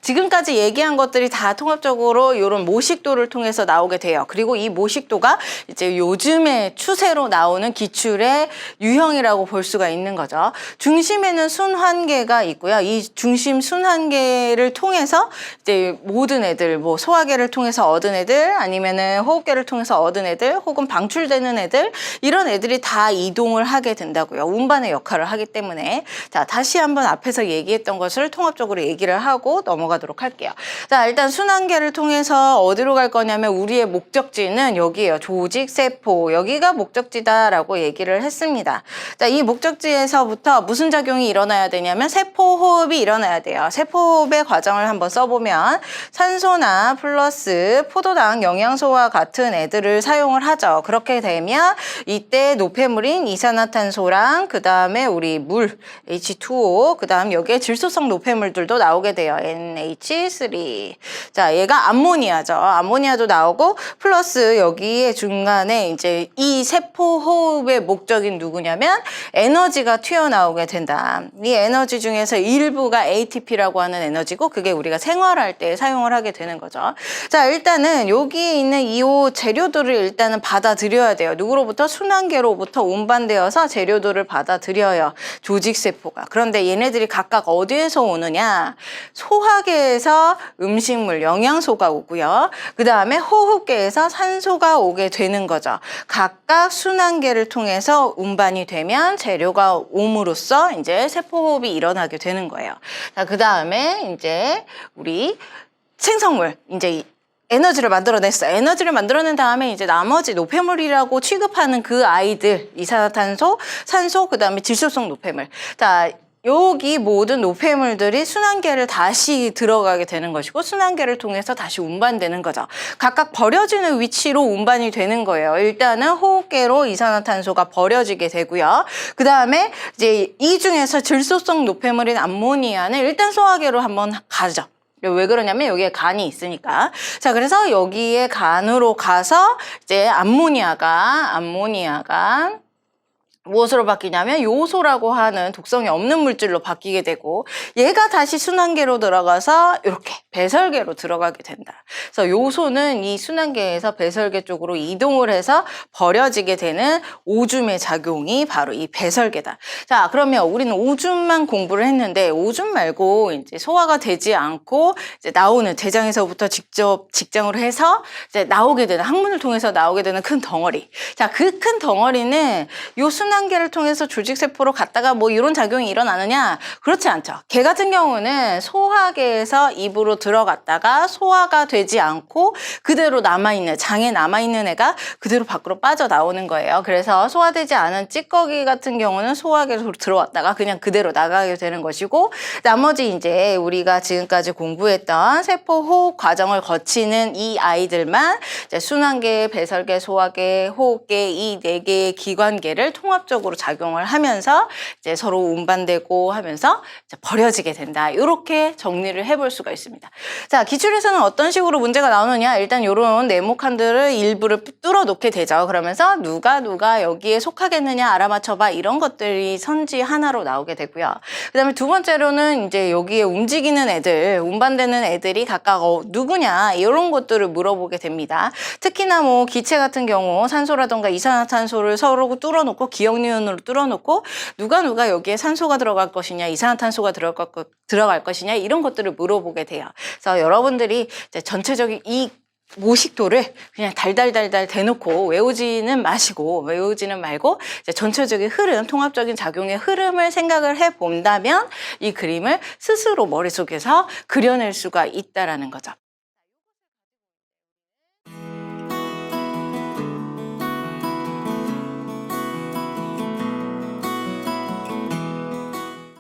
지금까지 얘기한 것들이 다 통합적으로 이런 모식도를 통해서 나오게 돼요. 그리고 이 모식도가 이제 요즘의 추세로 나오는 기출의 유형이라고 볼 수가 있는 거죠. 중심에는 순환계가 있고요. 이 중심 순환계를 통해서 이제 모든 애들, 뭐 소화계를 통해서 얻은 애들, 아니면은 호흡계를 통해서 얻은 애들, 혹은 방출되는 애들, 이런 애들이 다 이동을 하게 된다고요. 운반의 역할을 하기 때문에. 자, 다시 한번 앞에서 얘기했던 것을 통합적으로 얘기를 하고 넘어가도록 할게요. 자, 일단 순환계를 통해서 어디로 갈 거냐면 우리의 목적지는 여기에요. 조직, 세포. 여기가 목적지다라고 얘기를 했습니다. 자, 이 목적지에서부터 무슨 작용이 일어나야 되냐면 세포 호흡이 일어나야 돼요. 세포 호흡의 과정을 한번 써보면 산소나 플러스 포도당, 영양소와 같은 애들을 사용을 하죠. 그렇게 되면 이때 노폐물인 이산화탄소랑 그 다음에 우리 물 H2O, 그 다음 여기에 질소성 노폐물들도 나오게 돼요. NH3. 자, 얘가 암모니아죠. 암모니아도 나오고 플러스 여기에 중간에 이제 이 세포 호흡의 목적인 누구냐면 에너지가 튀어나오게 된다. 이 에너지 중에서 일부가 ATP라고 하는 에너지고 그게 우리가 생활할 때 사용을 하게 되는 거죠. 자, 일단은 여기에 있는 이 재료들을 일단은 받아들여야 돼요. 누구로부터? 순환계로부터 운반되어서 재료들을 받아들여요. 조직세포가. 그런데 얘네들이 각각 어디에서 오느냐? 소화계에서 음식물, 영양소가 오고요. 그 다음에 호흡계에서 산소가 오게 되는 거죠. 각각 순환계를 통해서 운반이 되면 재료가 옴으로써 이제 세포호흡이 일어나게 되는 거예요. 자, 그 다음에 이제 우리 생성물, 이제 에너지를 만들어냈어. 에너지를 만들어낸 다음에 이제 나머지 노폐물이라고 취급하는 그 아이들, 이산화탄소, 산소, 그 다음에 질소성 노폐물. 자, 여기 모든 노폐물들이 순환계를 다시 들어가게 되는 것이고 순환계를 통해서 다시 운반되는 거죠. 각각 버려지는 위치로 운반이 되는 거예요. 일단은 호흡계로 이산화탄소가 버려지게 되고요. 그 다음에 이제 이 중에서 질소성 노폐물인 암모니아는 일단 소화계로 한번 가죠. 왜 그러냐면 여기에 간이 있으니까. 자, 그래서 여기에 간으로 가서 이제 암모니아가 무엇으로 바뀌냐면 요소라고 하는 독성이 없는 물질로 바뀌게 되고 얘가 다시 순환계로 들어가서 이렇게 배설계로 들어가게 된다. 그래서 요소는 이 순환계에서 배설계 쪽으로 이동을 해서 버려지게 되는 오줌의 작용이 바로 이 배설계다. 자, 그러면 우리는 오줌만 공부를 했는데 오줌 말고 이제 소화가 되지 않고 이제 나오는 대장에서부터 직접 직장으로 해서 이제 나오게 되는 항문을 통해서 나오게 되는 큰 덩어리. 자, 그 큰 덩어리는 요 순환계를 통해서 조직세포로 갔다가 뭐 이런 작용이 일어나느냐? 그렇지 않죠. 개 같은 경우는 소화계에서 입으로 들어갔다가 소화가 되지 않고 그대로 남아있는, 장에 남아있는 애가 그대로 밖으로 빠져나오는 거예요. 그래서 소화되지 않은 찌꺼기 같은 경우는 소화계로 들어왔다가 그냥 그대로 나가게 되는 것이고 나머지 이제 우리가 지금까지 공부했던 세포 호흡 과정을 거치는 이 아이들만 이제 순환계, 배설계, 소화계, 호흡계 이 네 개의 기관계를 통합적으로 작용을 하면서 이제 서로 운반되고 하면서 이제 버려지게 된다. 이렇게 정리를 해볼 수가 있습니다. 자, 기출에서는 어떤 식으로 문제가 나오느냐? 일단 이런 네모칸들을 일부를 뚫어 놓게 되죠. 그러면서 누가 여기에 속하겠느냐 알아맞혀봐 이런 것들이 선지 하나로 나오게 되고요. 그 다음에 두 번째로는 이제 여기에 움직이는 애들, 운반되는 애들이 각각 누구냐 이런 것들을 물어보게 됩니다. 특히나 뭐 기체 같은 경우 산소라던가 이산화탄소를 서로 뚫어놓고 기억니은으로 뚫어놓고 누가 여기에 산소가 들어갈 것이냐 이산화탄소가 들어갈 것이냐 이런 것들을 물어보게 돼요. 그래서 여러분들이 이제 전체적인 이 모식도를 그냥 달달달달 대놓고 외우지는 말고 이제 전체적인 흐름, 통합적인 작용의 흐름을 생각을 해본다면 이 그림을 스스로 머릿속에서 그려낼 수가 있다라는 거죠.